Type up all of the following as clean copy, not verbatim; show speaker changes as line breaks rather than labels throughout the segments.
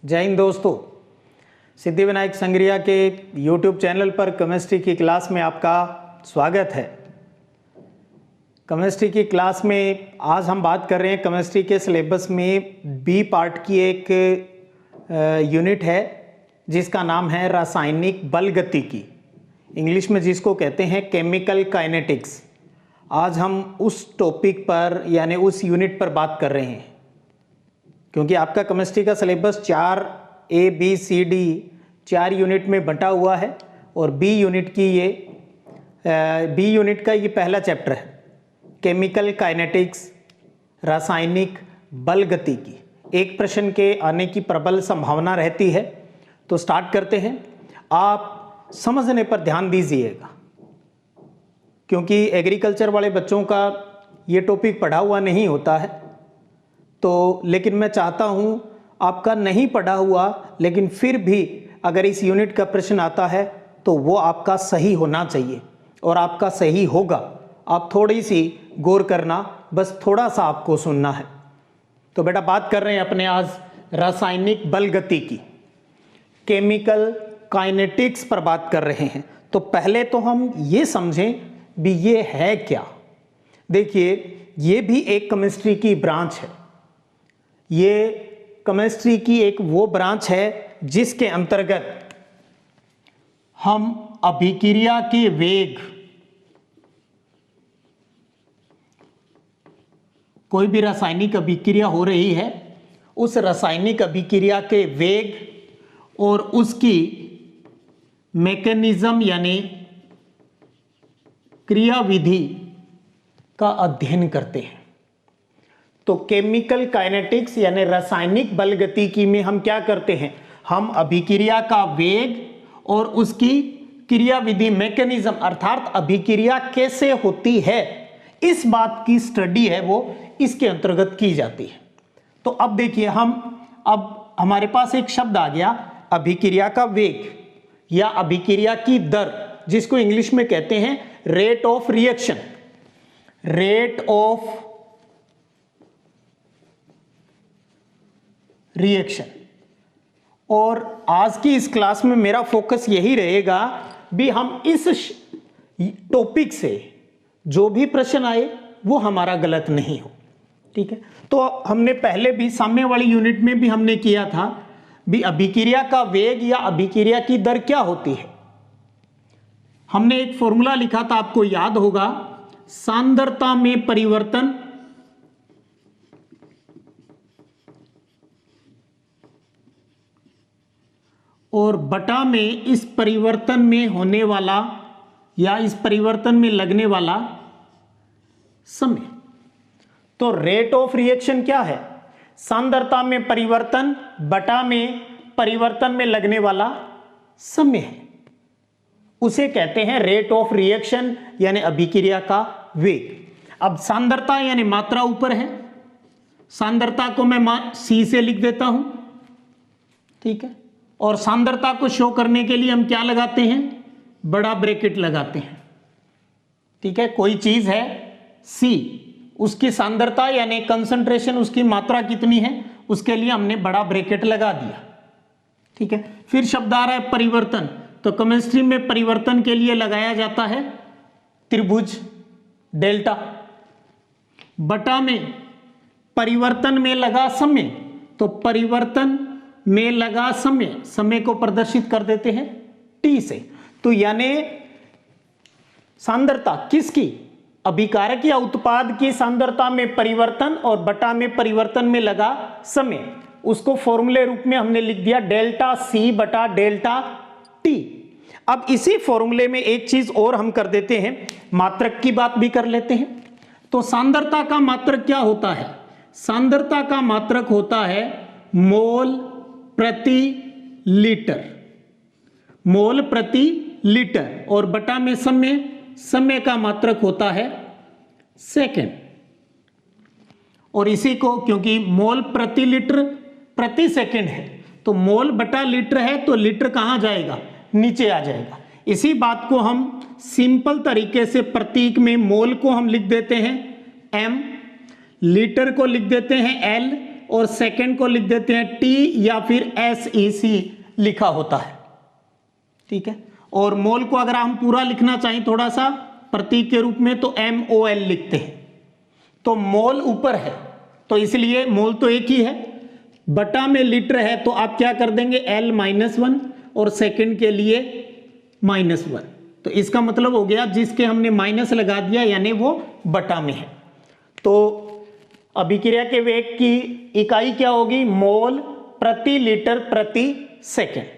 जय हिंद दोस्तों। सिद्धिविनायक संग्रिया के YouTube चैनल पर केमिस्ट्री की क्लास में आपका स्वागत है। केमिस्ट्री की क्लास में आज हम बात कर रहे हैं केमिस्ट्री के सिलेबस में बी पार्ट की एक यूनिट है जिसका नाम है रासायनिक बल गतिकी, इंग्लिश में जिसको कहते हैं केमिकल काइनेटिक्स। आज हम उस टॉपिक पर यानी उस यूनिट पर बात कर रहे हैं, क्योंकि आपका केमिस्ट्री का syllabus 4 A B C D 4 unit में बंटा हुआ है और बी यूनिट का ये पहला चैप्टर है, केमिकल काइनेटिक्स, रासायनिक बल गतिकी। एक प्रश्न के आने की प्रबल संभावना रहती है, तो स्टार्ट करते हैं। आप समझने पर ध्यान दीजिएगा, क्योंकि एग्रीकल्चर वाले बच्चों का ये टॉपिक पढ़ा हुआ नहीं होता है, तो लेकिन मैं चाहता हूँ आपका नहीं पढ़ा हुआ लेकिन फिर भी अगर इस यूनिट का प्रश्न आता है तो वो आपका सही होना चाहिए और आपका सही होगा। आप थोड़ी सी गौर करना, बस थोड़ा सा आपको सुनना है। तो बेटा बात कर रहे हैं अपने आज रासायनिक बल गतिकी, केमिकल काइनेटिक्स पर बात कर रहे हैं। तो पहले तो हम ये समझें भी ये है क्या। देखिए, ये भी एक केमिस्ट्री की ब्रांच है। ये केमिस्ट्री की एक वो ब्रांच है जिसके अंतर्गत हम अभिक्रिया के वेग, कोई भी रासायनिक अभिक्रिया हो रही है, उस रासायनिक अभिक्रिया के वेग और उसकी मैकेनिज्म यानी क्रियाविधि का अध्ययन करते हैं। तो केमिकल काइनेटिक्स यानी रासायनिक बल गतिकी में हम क्या करते हैं, हम अभिक्रिया का वेग और उसकी क्रियाविधि मैकेनिज्म अर्थात अभिक्रिया कैसे होती है, इस बात की स्टडी है वो इसके अंतर्गत की जाती है। तो अब देखिए, अब हमारे पास एक शब्द आ गया, अभिक्रिया का वेग या अभिक्रिया की दर, जिसको इंग्लिश में कहते हैं rate of reaction. Rate of reaction. और आज की इस क्लास में मेरा फोकस यही रहेगा भी हम इस टॉपिक से जो भी प्रश्न आए वो हमारा गलत नहीं हो। ठीक है, तो हमने पहले भी सामने वाली यूनिट में भी हमने किया था भी अभिक्रिया का वेग या अभिक्रिया की दर क्या होती है। हमने एक फॉर्मूला लिखा था, आपको याद होगा, सांद्रता में परिवर्तन और बटा में इस परिवर्तन में होने वाला या इस परिवर्तन में लगने वाला समय। तो रेट ऑफ रिएक्शन क्या है, सांद्रता में परिवर्तन बटा में परिवर्तन में लगने वाला समय है, उसे कहते हैं रेट ऑफ रिएक्शन यानी अभिक्रिया का वेग। अब सांद्रता यानी मात्रा ऊपर है, सांद्रता को मैं C से लिख देता हूं। ठीक है, और सांद्रता को शो करने के लिए हम क्या लगाते हैं, बड़ा ब्रैकेट लगाते हैं। ठीक है, कोई चीज है C, उसकी सांद्रता यानी कंसंट्रेशन, उसकी मात्रा कितनी है, उसके लिए हमने बड़ा ब्रैकेट लगा दिया। ठीक है, फिर शब्द आ रहा है परिवर्तन। तो केमिस्ट्री में परिवर्तन के लिए लगाया जाता है त्रिभुज डेल्टा। बटा में परिवर्तन में लगा समय, तो परिवर्तन में लगा समय, समय को प्रदर्शित कर देते हैं T से। तो यानी सांद्रता किसकी, अभिकारक या उत्पाद की सांद्रता में परिवर्तन और बटा में परिवर्तन में लगा समय, उसको फॉर्मूले रूप में हमने लिख दिया डेल्टा C बटा डेल्टा T। अब इसी फॉर्मूले में एक चीज और हम कर देते हैं, मात्रक की बात भी कर लेते हैं। तो सांद्रता का मात्रक क्या होता है, सांद्रता का मात्रक होता है मोल प्रति लीटर, मोल प्रति लीटर, और बटा में समय, समय का मात्रक होता है सेकेंड। और इसी को, क्योंकि मोल प्रति लीटर प्रति सेकेंड है, तो मोल बटा लीटर है, तो लीटर कहां जाएगा, नीचे आ जाएगा। इसी बात को हम सिंपल तरीके से प्रतीक में मोल को हम लिख देते हैं M, लीटर को लिख देते हैं L, और सेकंड को लिख देते हैं टी या फिर SEC लिखा होता है, ठीक है। और मोल को अगर हम पूरा लिखना चाहें थोड़ा सा प्रतीक के रूप में तो MOL लिखते हैं। तो मोल ऊपर है तो इसलिए मोल तो एक ही है, बटा में लीटर है तो आप क्या कर देंगे L-1 और सेकंड के लिए -1। तो इसका मतलब हो गया जिसके हमने माइनस लगा दिया यानी वो बटा में है। तो अभिक्रिया के वेग की इकाई क्या होगी? मोल प्रति लीटर प्रति सेकंड।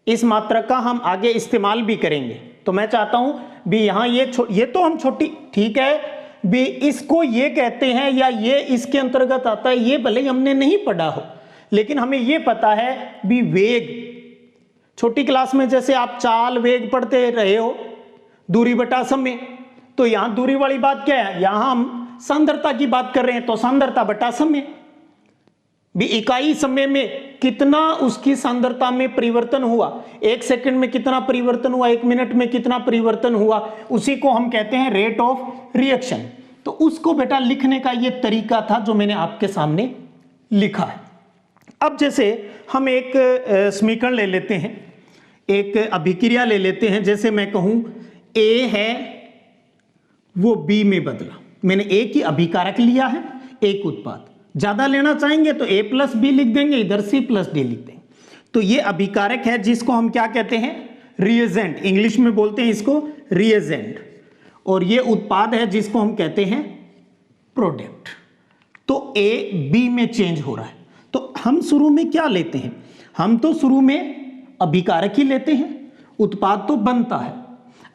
इस मात्रक का हम आगे इस्तेमाल भी करेंगे। तो मैं चाहता हूं भी यहां ये तो हम छोटी, ठीक है भी, इसको ये कहते हैं या ये इसके अंतर्गत आता है, ये भले ही हमने नहीं पढ़ा हो, लेकिन हमें ये पता है भी वेग, छोटी क्लास में जैसे आप चाल वेग पढ़ते रहे हो, दूरी बटा समय, तो यहां दूरी वाली बात क्या है? यहां हम सांद्रता की बात कर रहे हैं तो सांद्रता बटा समय भी, इकाई समय में कितना उसकी सांद्रता में परिवर्तन हुआ, 1 सेकंड में कितना परिवर्तन हुआ, 1 मिनट में कितना परिवर्तन हुआ, उसी को हम कहते हैं रेट ऑफ रिएक्शन। तो उसको बेटा लिखने का ये तरीका था जो मैंने आपके सामने लिखा है। अब जैसे हम एक समीकरण ले लेते हैं, एक अभिक्रिया ले लेते हैं, जैसे मैं कहूं A है वो B में बदला, मैंने A की अभिकारक लिया है, एक उत्पाद, ज्यादा लेना चाहेंगे तो A प्लस B लिख देंगे, इधर C प्लस D लिख देंगे। तो ये अभिकारक है जिसको हम क्या कहते हैं? रिएजेंट, इंग्लिश में बोलते हैं इसको रिएजेंट, और ये उत्पाद है जिसको हम कहते हैं प्रोडक्ट। तो A B में चेंज हो रहा है, तो हम शुरू में क्या लेते हैं? हम तो शुरू में अभिकारक ही लेते हैं, उत्पाद तो बनता है।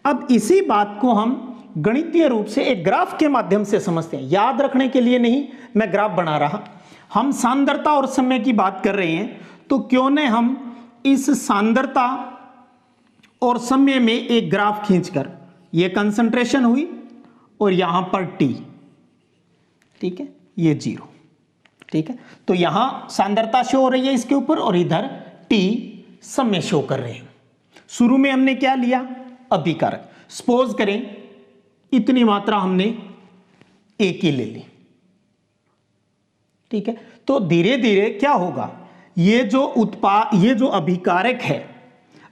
अब इसी बात को हम गणितीय रूप से एक ग्राफ के माध्यम से समझते हैं, याद रखने के लिए नहीं मैं ग्राफ बना रहा, हम सांद्रता और समय की बात कर रहे हैं, तो क्यों न हम इस सांद्रता और समय में एक ग्राफ खींचकर, ये कंसंट्रेशन हुई और यहां पर T, ठीक है, ये 0, ठीक है। तो यहां सांद्रता शो हो रही है इसके ऊपर और इधर T समय शो कर रहे हैं। शुरू में हमने क्या लिया? अभिकारक। सपोज करें इतनी मात्रा हमने A की ले ली, ठीक है। तो धीरे धीरे क्या होगा, ये जो उत्पाद, ये जो अभिकारक है,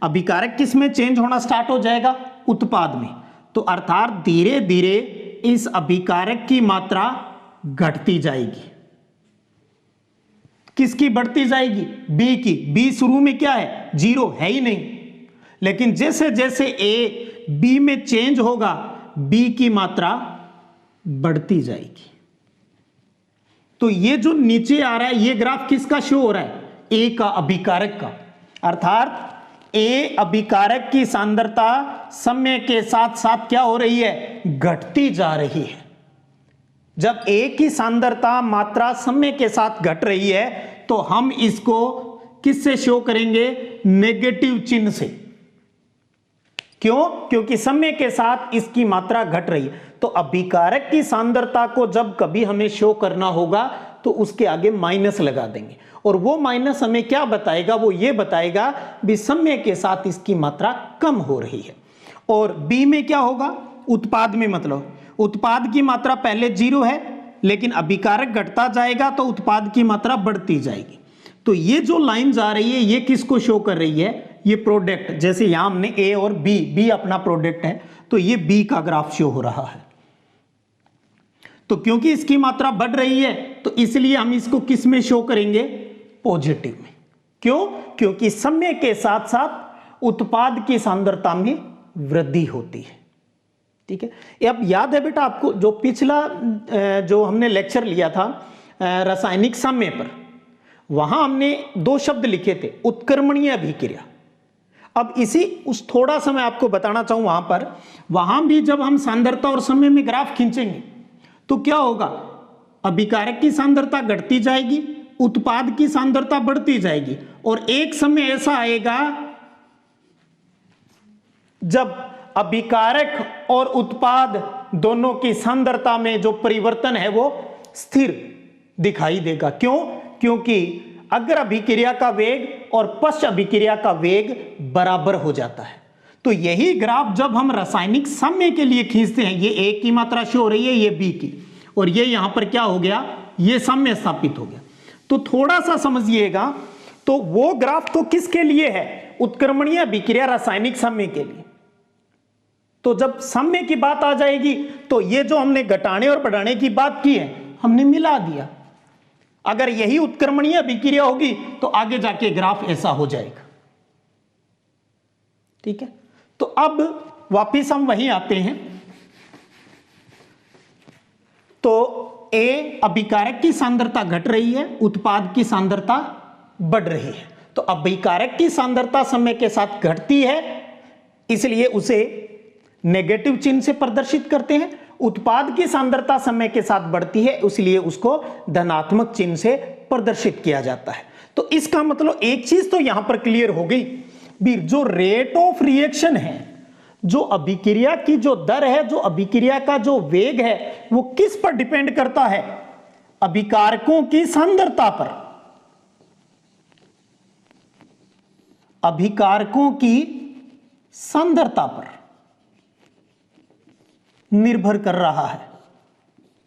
अभिकारक किस में चेंज होना स्टार्ट हो जाएगा? उत्पाद में। तो अर्थात धीरे धीरे इस अभिकारक की मात्रा घटती जाएगी। किसकी बढ़ती जाएगी? B की। B शुरू में क्या है? 0 है ही नहीं, लेकिन जैसे जैसे A B में चेंज होगा B की मात्रा बढ़ती जाएगी। तो ये जो नीचे आ रहा है ये ग्राफ किसका शो हो रहा है? A का, अभिकारक का। अर्थात A अभिकारक की सांद्रता समय के साथ साथ क्या हो रही है? घटती जा रही है। जब A की सांद्रता मात्रा समय के साथ घट रही है तो हम इसको किससे शो करेंगे? नेगेटिव चिन्ह से। क्यों? क्योंकि समय के साथ इसकी मात्रा घट रही है। तो अभिकारक की सांद्रता को जब कभी हमें शो करना होगा तो उसके आगे माइनस लगा देंगे, और वो माइनस हमें क्या बताएगा? वो ये बताएगा भी समय के साथ इसकी मात्रा कम हो रही है। और B में क्या होगा? उत्पाद में, मतलब उत्पाद की मात्रा पहले 0 है लेकिन अभिकारक घटता जाएगा तो उत्पाद की मात्रा बढ़ती जाएगी। तो ये जो लाइन जा रही है ये किसको शो कर रही है? ये प्रोडक्ट। जैसे यहां हमने A और B अपना प्रोडक्ट है तो ये B का ग्राफ शो हो रहा है। तो क्योंकि इसकी मात्रा बढ़ रही है तो इसलिए हम इसको किस में शो करेंगे? पॉजिटिव में। क्यों? क्योंकि समय के साथ साथ उत्पाद की सांद्रता में वृद्धि होती है, ठीक है। अब याद है बेटा आपको जो पिछला जो हमने लेक्चर लिया था रासायनिक साम्य पर, वहां हमने 2 शब्द लिखे थे, उत्क्रमणीय अभिक्रिया। अब इसी उस थोड़ा सा मैं आपको बताना चाहूं, वहां भी जब हम सांद्रता और समय में ग्राफ खींचेंगे तो क्या होगा? अभिकारक की सांद्रता घटती जाएगी, उत्पाद की सांद्रता बढ़ती जाएगी, और एक समय ऐसा आएगा जब अभिकारक और उत्पाद दोनों की सांद्रता में जो परिवर्तन है वो स्थिर दिखाई देगा। क्यों? क्योंकि अग्र अभिक्रिया का वेग और पश्च अभिक्रिया का वेग बराबर हो जाता है। तो यही ग्राफ जब हम रासायनिक साम्य के लिए खींचते हैं, ये A की मात्रा शो हो रही है, ये B की, और ये यहां पर क्या हो गया? ये साम्य स्थापित हो गया। तो थोड़ा सा समझिएगा। तो वो ग्राफ तो किसके लिए है? उत्क्रमणीय अभिक्रिया रासायनिक साम्य के लिए। तो जब साम्य की बात आ जाएगी तो ये जो हमने घटाने और बढ़ाने की बात की है हमने मिला दिया। अगर यही उत्क्रमणीय अभिक्रिया होगी तो आगे जाके ग्राफ ऐसा हो जाएगा। ठीक है, तो अब वापिस हम वहीं आते हैं। तो ए अभिकारक की सांद्रता घट रही है, उत्पाद की सांद्रता बढ़ रही है। तो अभिकारक की सांद्रता समय के साथ घटती है, इसलिए उसे नेगेटिव चिन्ह से प्रदर्शित करते हैं। उत्पाद की सांद्रता समय के साथ बढ़ती है, इसलिए उसको धनात्मक चिन्ह से प्रदर्शित किया जाता है। तो इसका मतलब एक चीज तो यहां पर क्लियर हो गई भी, जो रेट ऑफ रिएक्शन है, जो अभिक्रिया की जो दर है, जो अभिक्रिया का जो वेग है, वो किस पर डिपेंड करता है? अभिकारकों की सांद्रता पर, अभिकारकों की सांद्रता पर निर्भर कर रहा है।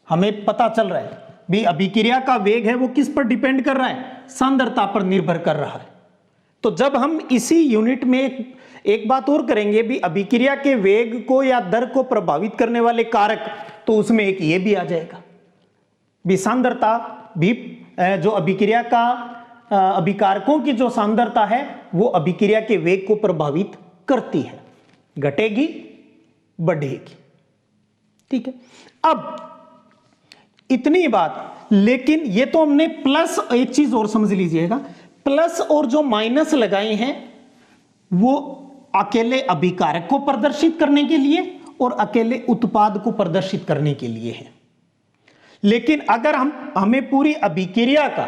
हमें पता चल रहा है भी अभिक्रिया का वेग है वो किस पर डिपेंड कर रहा है? सांद्रता पर निर्भर कर रहा है। तो जब हम इसी यूनिट में एक बात और करेंगे भी, अभिक्रिया के वेग को या दर को प्रभावित करने वाले कारक, तो उसमें एक ये भी आ जाएगा भी, सांद्रता भी जो अभिक्रिया का अभिकारकों की जो सांद्रता है वो अभिक्रिया के वेग को प्रभावित करती है, घटेगी बढ़ेगी। ठीक है, अब इतनी बात। लेकिन ये तो हमने प्लस, एक चीज और समझ लीजिएगा, प्लस और जो माइनस लगाए हैं वो अकेले अभिकारक को प्रदर्शित करने के लिए और अकेले उत्पाद को प्रदर्शित करने के लिए है। लेकिन अगर हमें पूरी अभिक्रिया का,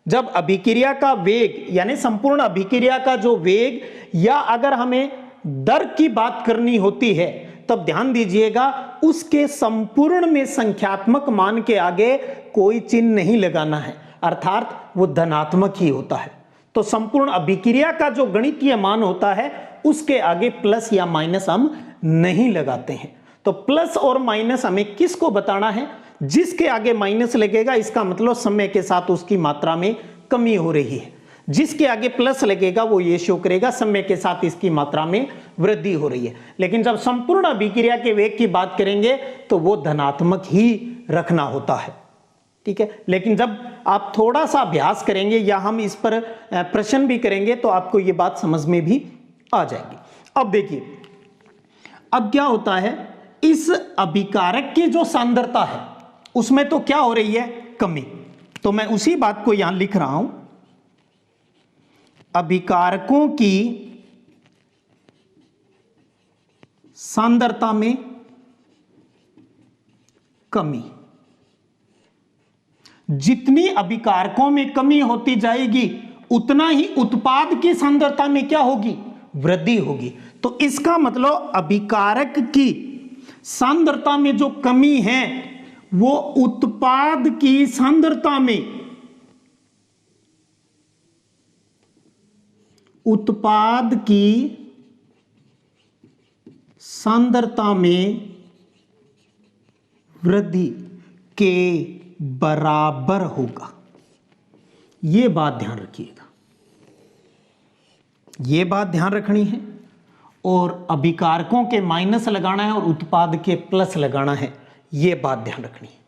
जब अभिक्रिया का वेग यानी संपूर्ण अभिक्रिया का जो वेग, या अगर हमें दर की बात करनी होती है, तब ध्यान दीजिएगा उसके संपूर्ण में संख्यात्मक मान के आगे कोई चिन्ह नहीं लगाना है, अर्थात वो धनात्मक ही होता है। तो संपूर्ण अभिक्रिया का जो गणितीय मान होता है उसके आगे प्लस या माइनस हम नहीं लगाते हैं। तो प्लस और माइनस हमें किसको बताना है? जिसके आगे माइनस लगेगा इसका मतलब समय के साथ उसकी मात्रा में कमी हो रही है, जिसके आगे प्लस लगेगा वो ये शो करेगा समय के साथ इसकी मात्रा में वृद्धि हो रही है। लेकिन जब संपूर्ण अभिक्रिया के वेग की बात करेंगे तो वो धनात्मक ही रखना होता है। ठीक है, लेकिन जब आप थोड़ा सा अभ्यास करेंगे या हम इस पर प्रश्न भी करेंगे तो आपको ये बात समझ में भी आ जाएगी। अब देखिए, अब क्या होता है, इस अभिकारक की जो सांद्रता है उसमें तो क्या हो रही है? कमी। तो मैं उसी बात को यहां लिख रहा हूं, अभिकारकों की सांद्रता में कमी। जितनी अभिकारकों में कमी होती जाएगी उतना ही उत्पाद की सांद्रता में क्या होगी? वृद्धि होगी। तो इसका मतलब अभिकारक की सांद्रता में जो कमी है वो उत्पाद की सांद्रता में, उत्पाद की सांद्रता में वृद्धि के बराबर होगा। यह बात ध्यान रखिएगा, यह बात ध्यान रखनी है। और अभिकारकों के माइनस लगाना है और उत्पाद के प्लस लगाना है, यह बात ध्यान रखनी है।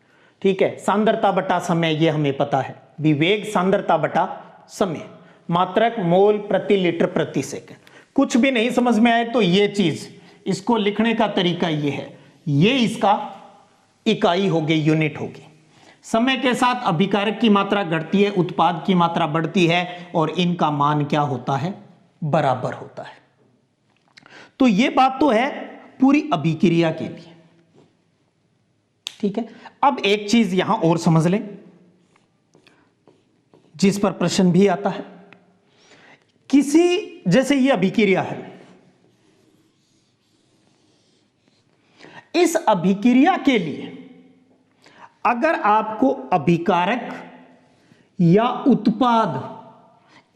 ठीक है, सांद्रता बटा समय यह हमें पता है, विवेग सांद्रता बटा समय, मात्रक मोल प्रति लीटर प्रति सेकंड। कुछ भी नहीं समझ में आए तो यह चीज, इसको लिखने का तरीका यह है, यह इसका इकाई होगी, यूनिट होगी। समय के साथ अभिकारक की मात्रा घटती है, उत्पाद की मात्रा बढ़ती है और इनका मान क्या होता है? बराबर होता है। तो यह बात तो है पूरी अभिक्रिया के लिए। ठीक है, अब एक चीज यहां और समझ लें जिस पर प्रश्न भी आता है। किसी, जैसे ये अभिक्रिया है, इस अभिक्रिया के लिए अगर आपको अभिकारक या उत्पाद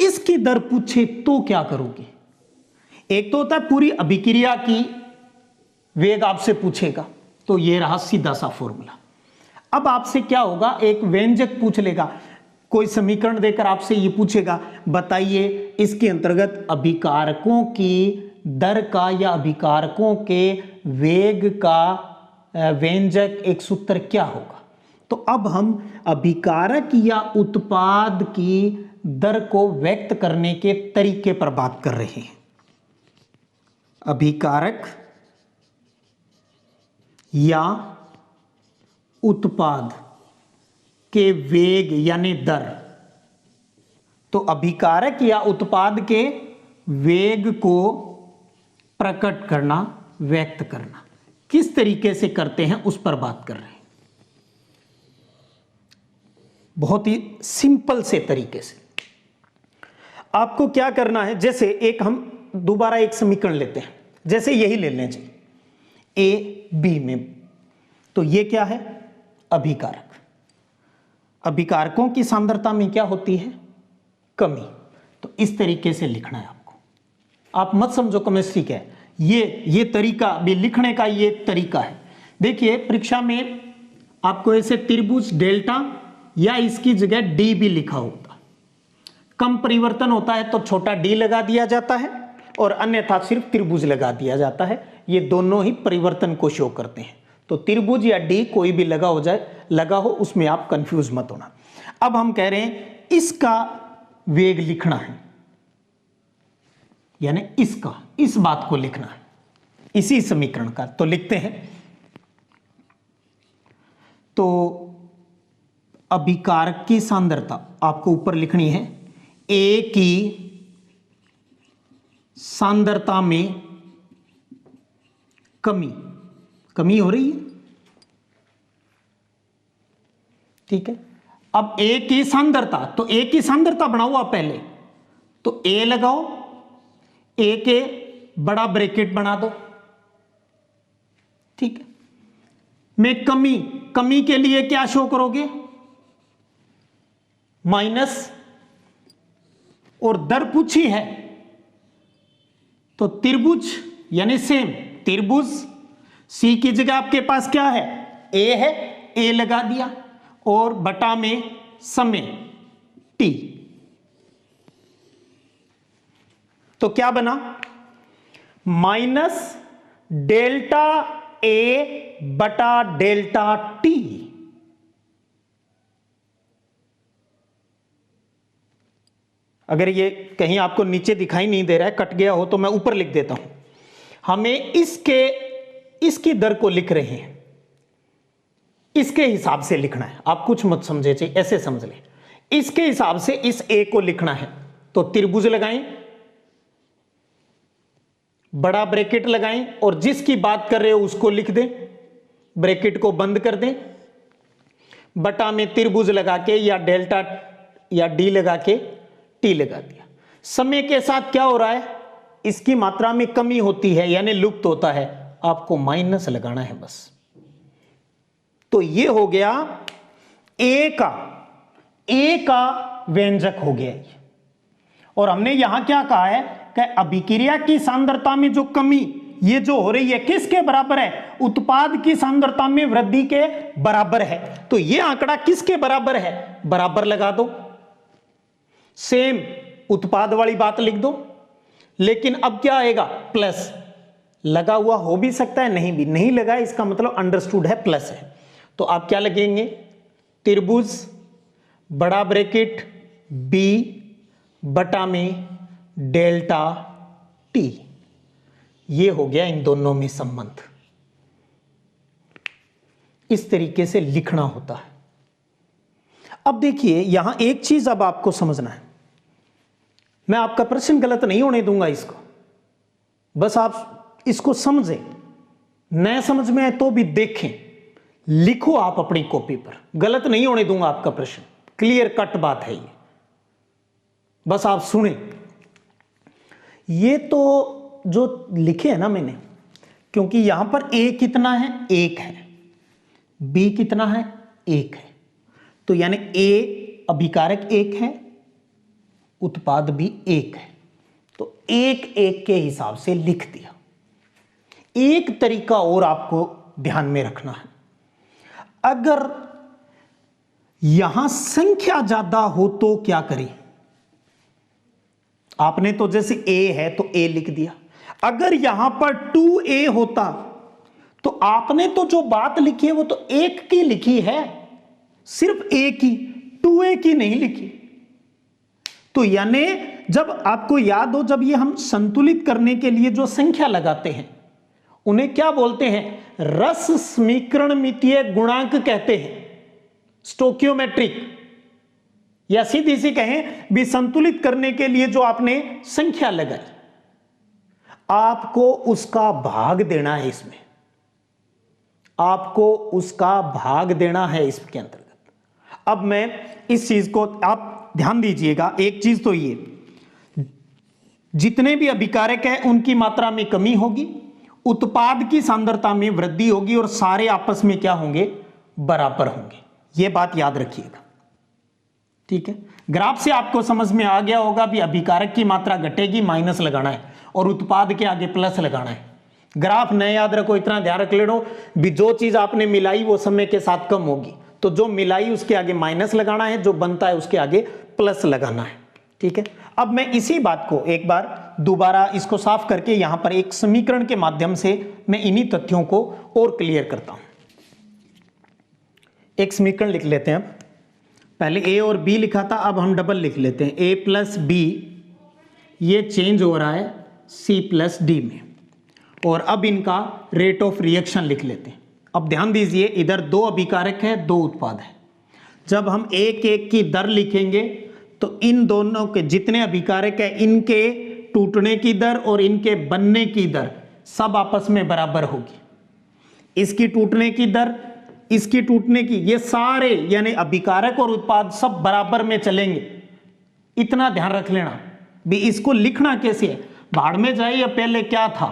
इसकी दर पूछे तो क्या करोगे? एक तो होता है पूरी अभिक्रिया की वेग आपसे पूछेगा, तो ये रहा सीधा सा फॉर्मूला। अब आपसे क्या होगा, एक व्यंजक पूछ लेगा, कोई समीकरण देकर आपसे ये पूछेगा बताइए इसके अंतर्गत अभिकारकों की दर का या अभिकारकों के वेग का व्यंजक एक सूत्र क्या होगा। तो अब हम अभिकारक या उत्पाद की दर को व्यक्त करने के तरीके पर बात कर रहे हैं। अभिकारक या उत्पाद के वेग यानी दर। तो अभिकारक या उत्पाद के वेग को प्रकट करना, व्यक्त करना किस तरीके से करते हैं उस पर बात कर रहे हैं। बहुत ही सिंपल से तरीके से आपको क्या करना है, जैसे एक हम दोबारा एक समीकरण लेते हैं, जैसे यही ले लें जी ए बी में। तो ये क्या है, अभिकारक। अभिकारकों की सांद्रता में क्या होती है, कमी। तो इस तरीके से लिखना है आपको। आप मत समझो केमिस्ट्री क्या है, ये तरीका भी लिखने का, ये तरीका है। देखिए परीक्षा में आपको ऐसे त्रिभुज डेल्टा या इसकी जगह डी भी लिखा होता, कम परिवर्तन होता है तो छोटा डी लगा दिया जाता है और अन्यथा सिर्फ त्रिभुज लगा दिया जाता है। ये दोनों ही परिवर्तन को शो करते हैं। तो त्रिभुज या डी कोई भी लगा हो उसमें आप कंफ्यूज मत होना। अब हम कह रहे हैं इसका वेग लिखना है, यानी इस बात को लिखना है इसी समीकरण का। तो लिखते हैं, तो अभिकारक की सांद्रता आपको ऊपर लिखनी है, ए की सांद्रता में कमी हो रही है, ठीक है। अब ए की सांद्रता, तो ए की सांद्रता बनाओ आप पहले, तो ए लगाओ, ए के बड़ा ब्रैकेट बना दो, ठीक है। मैं कमी के लिए क्या शो करोगे, माइनस, और दर पूछी है तो त्रिभुज यानी सेम त्रिभुज, सी की जगह आपके पास क्या है, ए है, ए लगा दिया और बटा में समय टी। तो क्या बना, माइनस डेल्टा ए बटा डेल्टा टी। अगर ये कहीं आपको नीचे दिखाई नहीं दे रहा है, कट गया हो तो मैं ऊपर लिख देता हूं। हमें इसकी दर को लिख रहे हैं, इसके हिसाब से लिखना है। आप कुछ मत समझे चाहिए, ऐसे समझ लें, इसके हिसाब से इस ए को लिखना है। तो त्रिभुज लगाएं, बड़ा ब्रैकेट लगाएं और जिसकी बात कर रहे हो उसको लिख दें, ब्रैकेट को बंद कर दें, बटा में त्रिभुज लगा के या डेल्टा या डी लगा के टी लगा दिया। समय के साथ क्या हो रहा है, इसकी मात्रा में कमी होती है यानी लुप्त होता है, आपको माइनस लगाना है बस। तो ये हो गया ए का व्यंजक हो गया ये। और हमने यहां क्या कहा है कि अभिक्रिया की सांद्रता में जो कमी ये जो हो रही है किसके बराबर है, उत्पाद की सांद्रता में वृद्धि के बराबर है। तो ये आंकड़ा किसके बराबर है, बराबर लगा दो, सेम उत्पाद वाली बात लिख दो। लेकिन अब क्या आएगा, प्लस लगा हुआ हो भी सकता है, नहीं लगा, इसका मतलब अंडरस्टूड है, प्लस है। तो आप क्या लगेंगे, त्रिभुज बड़ा ब्रैकेट बी बटा में डेल्टा टी। ये हो गया इन दोनों में संबंध। इस तरीके से लिखना होता है। अब देखिए यहां एक चीज अब आपको समझना है, मैं आपका प्रश्न गलत नहीं होने दूंगा इसको, बस आप इसको समझें, न समझ में आए तो भी देखें, लिखो आप अपनी कॉपी पर, गलत नहीं होने दूंगा आपका प्रश्न, क्लियर कट बात है ये, बस आप सुने। ये तो जो लिखे है ना मैंने, क्योंकि यहां पर ए कितना है, 1 है, बी कितना है, 1 है, तो यानी ए अभिकारक 1 है, उत्पाद भी 1 है, तो 1 के हिसाब से लिख दिया। एक तरीका और आपको ध्यान में रखना है, अगर यहां संख्या ज्यादा हो तो क्या करें? आपने तो जैसे a है तो a लिख दिया। अगर यहां पर 2a होता तो आपने तो जो बात लिखी है वो तो एक की लिखी है, सिर्फ a की, 2a की नहीं लिखी। तो यानी जब आपको याद हो, जब ये हम संतुलित करने के लिए जो संख्या लगाते हैं उन्हें क्या बोलते हैं? रस समीकरणमितीय गुणांक कहते हैं, स्टोकियोमेट्रिक। या सीधी सी कहें भी संतुलित करने के लिए जो आपने संख्या लगाई, आपको उसका भाग देना है इसमें, आपको उसका भाग देना है इसके अंतर्गत। अब मैं इस चीज को आप ध्यान दीजिएगा। एक चीज तो ये, जितने भी अभिकारक है उनकी मात्रा में कमी होगी, उत्पाद की सांद्रता में वृद्धि होगी और सारे आपस में क्या होंगे? बराबर होंगे। यह बात याद रखिएगा, ठीक है। ग्राफ से आपको समझ में आ गया होगा भी अभिकारक की मात्रा घटेगी, माइनस लगाना है, और उत्पाद के आगे प्लस लगाना है। ग्राफ न याद रखो, इतना ध्यान रख लेना भी जो चीज आपने मिलाई वो समय के साथ कम होगी, तो जो मिलाई उसके आगे माइनस लगाना है, जो बनता है उसके आगे प्लस लगाना है, ठीक है। अब मैं इसी बात को एक बार दोबारा इसको साफ करके यहां पर एक समीकरण के माध्यम से मैं इन्हीं तथ्यों को और क्लियर करता हूं। एक समीकरण लिख लेते हैं। अब पहले a और b लिखा था, अब हम डबल लिख लेते हैं। a प्लस b ये चेंज हो रहा है c प्लस d में, और अब इनका रेट ऑफ रिएक्शन लिख लेते हैं। अब ध्यान दीजिए, इधर दो अभिकारक है, दो उत्पाद है। जब हम एक एक की दर लिखेंगे तो इन दोनों के जितने अभिकारक है इनके टूटने की दर और इनके बनने की दर सब आपस में बराबर होगी। इसकी टूटने की दर, इसकी टूटने की, ये सारे यानी अभिकारक और उत्पाद सब बराबर में चलेंगे। इतना ध्यान रख लेना भी। इसको लिखना कैसे है, भाड़ में जाए या पहले क्या था,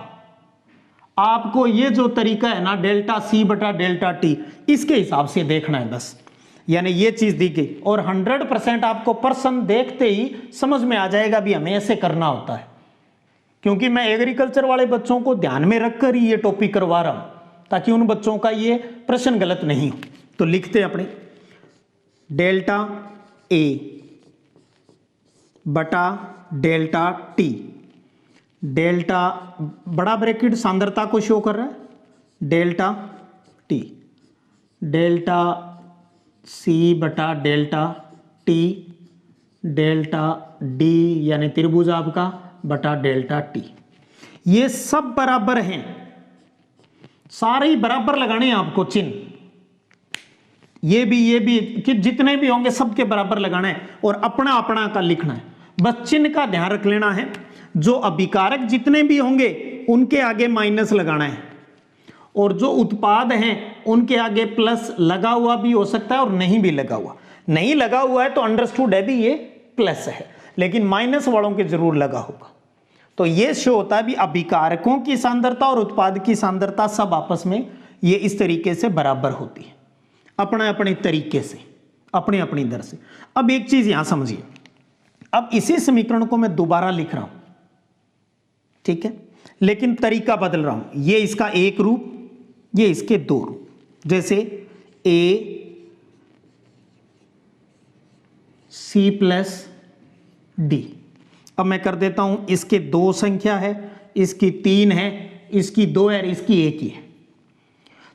आपको ये जो तरीका है ना डेल्टा सी बटा डेल्टा टी, इसके हिसाब से देखना है बस। यानी ये चीज दी गई और 100% आपको प्रश्न देखते ही समझ में आ जाएगा भी हमें ऐसे करना होता है, क्योंकि मैं एग्रीकल्चर वाले बच्चों को ध्यान में रखकर ही ये टॉपिक करवा रहा हूं ताकि उन बच्चों का ये प्रश्न गलत नहीं हो। तो लिखते हैं अपने डेल्टा ए बटा डेल्टा टी। डेल्टा बड़ा ब्रैकेट सांद्रता को शो कर रहा है, डेल्टा टी, डेल्टा सी बटा डेल्टा टी, डेल्टा डी यानी त्रिभुज आपका बटा डेल्टा टी। ये सब बराबर हैं, सारे ही बराबर लगाने हैं आपको चिन्ह। ये भी कि जितने भी होंगे सबके बराबर लगाना है और अपना अपना का लिखना है। बस चिन्ह का ध्यान रख लेना है, जो अभिकारक जितने भी होंगे उनके आगे माइनस लगाना है, और जो उत्पाद हैं उनके आगे प्लस लगा हुआ भी हो सकता है और नहीं भी लगा हुआ। नहीं लगा हुआ है तो अंडरस्टूड है भी ये प्लस है, लेकिन माइनस वालों के जरूर लगा होगा। तो ये शो होता है भी अभिकारकों की सांद्रता और उत्पाद की सांद्रता सब आपस में ये इस तरीके से बराबर होती है, अपने अपने तरीके से, अपनी अपनी दर से। अब एक चीज यहां समझिए, अब इसी समीकरण को मैं दोबारा लिख रहा हूं, ठीक है, लेकिन तरीका बदल रहा हूं। ये इसका एक रूप, ये इसके दो रूप, जैसे a c प्लस डी। अब मैं कर देता हूं, इसके दो संख्या है, इसकी 3 है, इसकी 2 है, इसकी 1 ही है।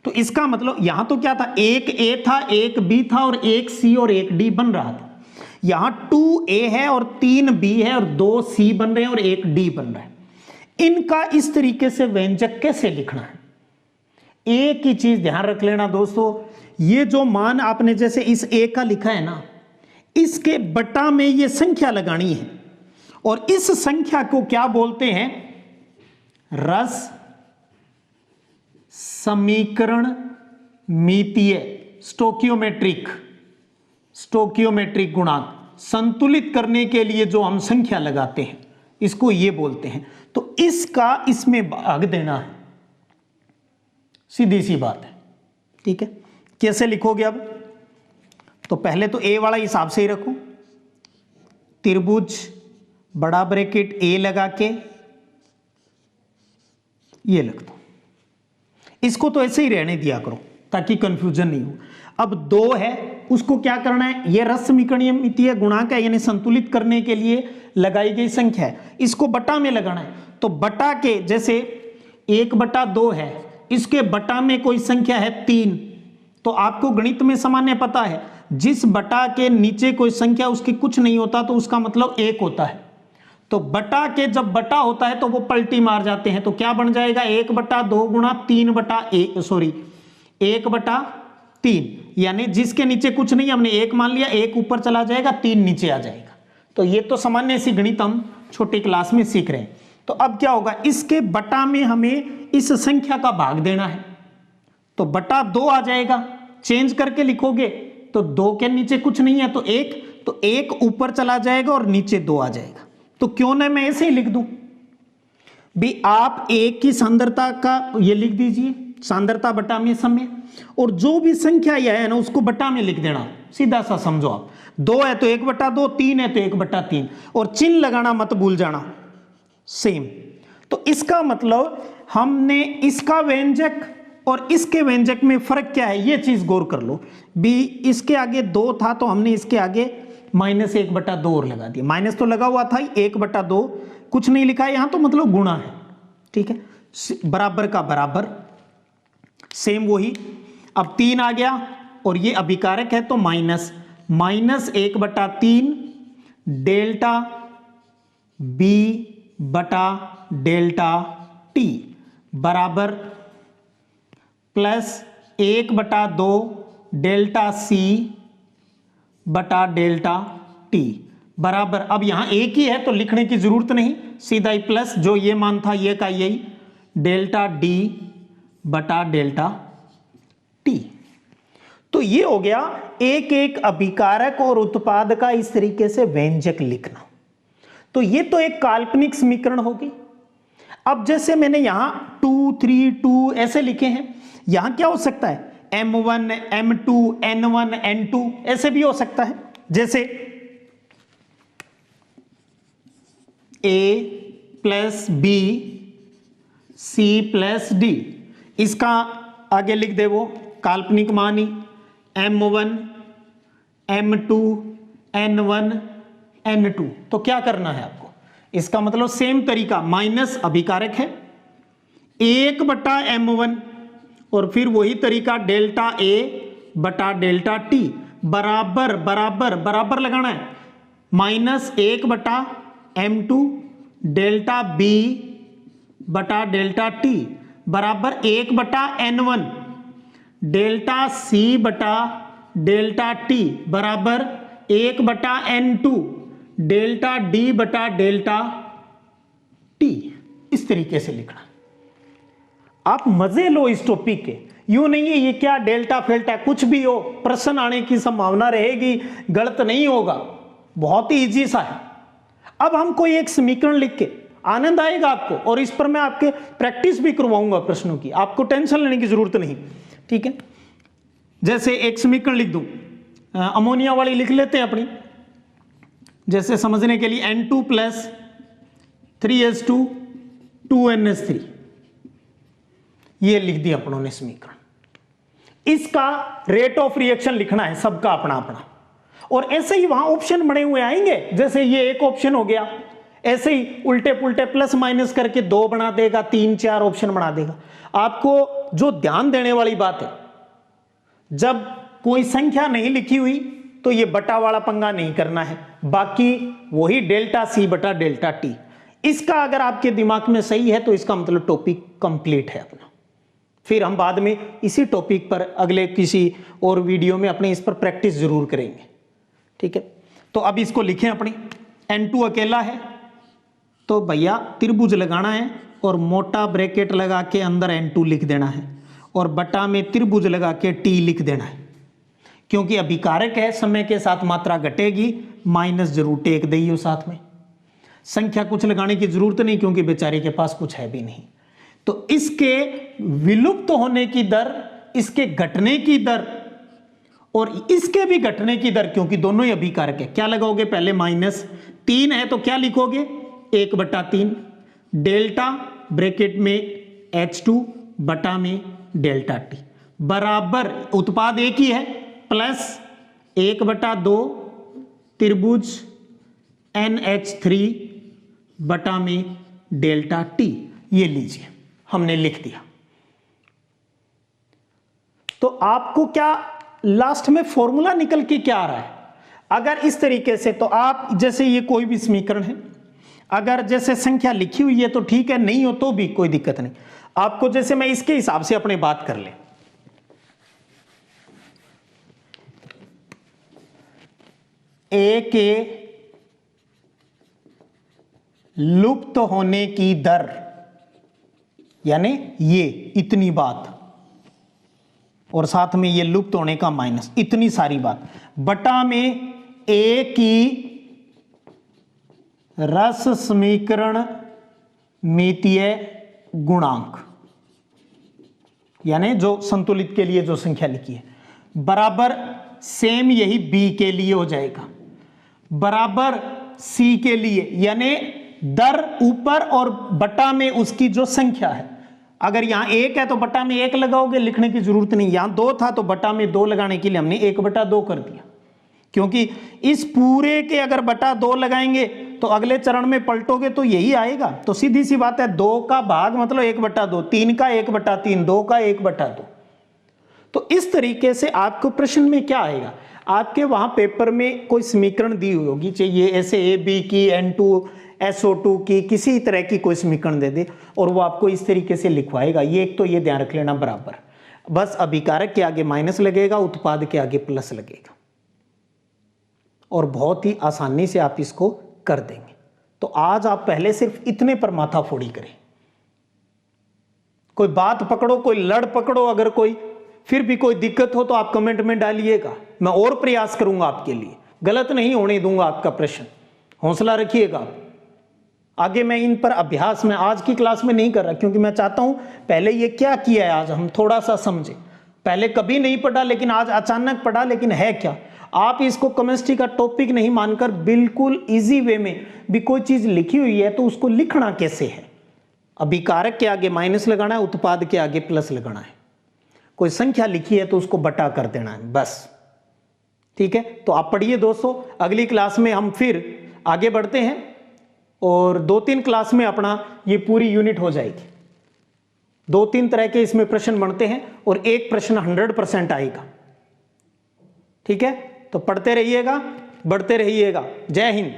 तो इसका मतलब यहां तो क्या था, एक a था, एक b था और एक c और एक d बन रहा था। यहां 2a है और 3b है और 2c बन रहे हैं और एक d बन रहा है। इनका इस तरीके से व्यंजक कैसे लिखना है, एक ही चीज ध्यान रख लेना दोस्तों। ये जो मान आपने जैसे इस a का लिखा है ना, इसके बटा में ये संख्या लगानी है, और इस संख्या को क्या बोलते हैं, रस समीकरण मितीय स्टोकियोमेट्रिक गुणांक। संतुलित करने के लिए जो हम संख्या लगाते हैं इसको ये बोलते हैं। तो इसका इसमें भाग देना है, सीधी सी बात है, ठीक है। कैसे लिखोगे अब, तो पहले तो a वाला हिसाब से ही रखो, त्रिभुज बड़ा ब्रैकेट a लगा के ये लिख दो। इसको तो ऐसे ही रहने दिया करो, ताकि कंफ्यूजन नहीं हो। अब 2 है, उसको क्या करना है, ये रस समीकरणीय गुणांक है, यानी संतुलित करने के लिए लगाई गई संख्या है, इसको बटा में लगाना है। तो बटा के, जैसे 1/2 है, इसके बटा में कोई संख्या है 3, तो आपको गणित में सामान्य पता है, जिस बटा के नीचे कोई संख्या उसकी कुछ नहीं होता तो उसका मतलब 1 होता है। तो बटा के जब बटा होता है तो वो पलटी मार जाते हैं, तो क्या बन जाएगा, 1/2 गुणा 3/1, सॉरी 1/3, यानी जिसके नीचे कुछ नहीं, हमने 1 मान लिया, 1 ऊपर चला जाएगा, 3 नीचे आ जाएगा। तो ये तो सामान्य सी गणित हम छोटी क्लास में सीख रहे हैं। तो अब क्या होगा, इसके बटा में हमें इस संख्या का भाग देना है, तो बटा 2 आ जाएगा। चेंज करके लिखोगे तो 2 के नीचे कुछ नहीं है, तो 1 ऊपर चला जाएगा और नीचे 2 आ जाएगा। तो क्यों ना मैं ऐसे ही लिख दूं भी, आप 1 की सांद्रता का ये लिख दीजिए, सांद्रता बटा में समय, और जो भी संख्या यह है ना उसको बटा में लिख देना, सीधा सा समझो आप। 2 है तो 1/2, 3 है तो 1/3, और चिन्ह लगाना मत भूल जाना, सेम। तो इसका मतलब हमने इसका व्यंजक और इसके व्यंजक में फर्क क्या है, ये चीज गौर कर लो भी। इसके आगे 2 था तो हमने इसके आगे -1/2 और लगा दिया, माइनस तो लगा हुआ था, 1/2 कुछ नहीं लिखा है यहां, तो मतलब गुणा है, ठीक है, बराबर का बराबर, सेम वही। अब 3 आ गया और ये अभिकारक है, तो -1/3 डेल्टा B बटा डेल्टा T बराबर +1/2 डेल्टा C बटा डेल्टा T बराबर, अब यहां एक ही है तो लिखने की जरूरत नहीं, सीधा ही प्लस, जो ये मान था ये का यही, डेल्टा D बटा डेल्टा T। तो ये हो गया एक एक अभिकारक और उत्पाद का इस तरीके से व्यंजक लिखना। तो ये तो एक काल्पनिक समीकरण होगी। अब जैसे मैंने यहां 2, 3, 2 ऐसे लिखे हैं, यहां क्या हो सकता है, M1, M2, N1, N2 ऐसे भी हो सकता है। जैसे A + B C + D, इसका आगे लिख दे वो काल्पनिक मान ही, M1, M2, N1, N2। तो क्या करना है आपको, इसका मतलब सेम तरीका, माइनस अभिकारक है 1/M1, और फिर वही तरीका डेल्टा A बटा डेल्टा T बराबर बराबर बराबर लगाना है, -1/M2 डेल्टा B बटा डेल्टा T बराबर 1/N1 डेल्टा C बटा डेल्टा T बराबर 1/N2 डेल्टा D बटा डेल्टा T। इस तरीके से लिखना। आप मजे लो इस टॉपिक के, यूं नहीं है ये क्या डेल्टा फेल्टा, कुछ भी हो, प्रश्न आने की संभावना रहेगी, गलत नहीं होगा, बहुत ही इजी सा है। अब हम कोई एक समीकरण लिख के, आनंद आएगा आपको, और इस पर मैं आपके प्रैक्टिस भी करवाऊंगा प्रश्नों की, आपको टेंशन लेने की जरूरत नहीं, ठीक है। जैसे एक समीकरण लिख दूं, अमोनिया वाली लिख लेते हैं अपनी, जैसे समझने के लिए N2 + 3H2 2NH3, ये लिख दिया अपनों ने समीकरण। इसका रेट ऑफ रिएक्शन लिखना है, सबका अपना अपना, और ऐसे ही वहां ऑप्शन बने हुए आएंगे, जैसे ये एक ऑप्शन हो गया, ऐसे ही उल्टे पुल्टे प्लस माइनस करके 2 बना देगा, 3, 4 ऑप्शन बना देगा। आपको जो ध्यान देने वाली बात है, जब कोई संख्या नहीं लिखी हुई तो ये बटा वाला पंगा नहीं करना है, बाकी वही डेल्टा C बटा डेल्टा T। इसका अगर आपके दिमाग में सही है तो इसका मतलब टॉपिक कंप्लीट है अपना। फिर हम बाद में इसी टॉपिक पर अगले किसी और वीडियो में अपने इस पर प्रैक्टिस जरूर करेंगे, ठीक है। तो अब इसको लिखें अपनी, N2 अकेला है तो भैया त्रिभुज लगाना है और मोटा ब्रैकेट लगा के अंदर N2 लिख देना है, और बटा में त्रिभुज लगा के T लिख देना है, क्योंकि अभिकारक है, समय के साथ मात्रा घटेगी, माइनस जरूर टेक देइयो साथ में, संख्या कुछ लगाने की जरूरत नहीं क्योंकि बेचारे के पास कुछ है भी नहीं। तो इसके विलुप्त होने की दर, इसके घटने की दर और इसके भी घटने की दर, क्योंकि दोनों ही अभिकारक है, क्या लगाओगे पहले, -3 है तो क्या लिखोगे 1/3 डेल्टा ब्रैकेट में H2 बटा में डेल्टा T बराबर उत्पाद एक ही है प्लस 1/2 त्रिभुज NH3 बटा में डेल्टा टी। ये लीजिए हमने लिख दिया। तो आपको क्या लास्ट में फॉर्मूला निकल के क्या आ रहा है? अगर इस तरीके से, तो आप जैसे ये कोई भी समीकरण है, अगर जैसे संख्या लिखी हुई है तो ठीक है, नहीं हो तो भी कोई दिक्कत नहीं। आपको जैसे मैं इसके हिसाब से अपने बात कर ले, ए के लुप्त होने की दर यानी ये इतनी बात, और साथ में ये लुप्त होने का माइनस, इतनी सारी बात बटा में ए की रस समीकरण मितीय गुणांक, यानी जो संतुलित के लिए जो संख्या लिखी है, बराबर सेम यही बी के लिए हो जाएगा, बराबर सी के लिए, यानी दर ऊपर और बटा में उसकी जो संख्या है। अगर यहां 1 है तो बटा में 1 लगाओगे, लिखने की जरूरत नहीं। यहां 2 था तो बटा में 2 लगाने के लिए हमने 1/2 कर दिया, क्योंकि इस पूरे के अगर बटा 2 लगाएंगे तो अगले चरण में पलटोगे तो यही आएगा। तो सीधी सी बात है, 2 का भाग मतलब 1/2, 3 का 1/3, 2 का 1/2। तो इस तरीके से आपको प्रश्न में क्या आएगा, आपके वहां पेपर में कोई समीकरण दी हुई होगी, चाहिए ऐसे ए बी की N2SO2 की किसी तरह की कोई समीकरण दे दे और वो आपको इस तरीके से लिखवाएगा। ये एक तो ये ध्यान रख लेना बराबर, बस अभिकारक के आगे माइनस लगेगा, उत्पाद के आगे प्लस लगेगा, और बहुत ही आसानी से आप इसको कर देंगे। तो आज आप पहले सिर्फ इतने पर माथा फोड़ी करें, कोई बात पकड़ो, कोई लड़ पकड़ो, अगर कोई फिर भी कोई दिक्कत हो तो आप कमेंट में डालिएगा, मैं और प्रयास करूंगा आपके लिए, गलत नहीं होने दूंगा आपका प्रश्न, हौसला रखिएगा। आगे मैं इन पर अभ्यास में आज की क्लास में नहीं कर रहा, क्योंकि मैं चाहता हूं पहले ये क्या किया है आज हम थोड़ा सा समझे। पहले कभी नहीं पढ़ा लेकिन आज अचानक पढ़ा, लेकिन है क्या, आप इसको केमिस्ट्री का टॉपिक नहीं मानकर बिल्कुल इजी वे में भी कोई चीज लिखी हुई है तो उसको लिखना कैसे है। अभिकारक के आगे माइनस लगाना है, उत्पाद के आगे प्लस लगाना है, कोई संख्या लिखी है तो उसको बटा कर देना है, बस। ठीक है, तो आप पढ़िए दोस्तों, अगली क्लास में हम फिर आगे बढ़ते हैं और 2-3 क्लास में अपना ये पूरी यूनिट हो जाएगी। 2-3 तरह के इसमें प्रश्न बनते हैं और एक प्रश्न 100% आएगा। ठीक है, तो पढ़ते रहिएगा, बढ़ते रहिएगा। जय हिंद।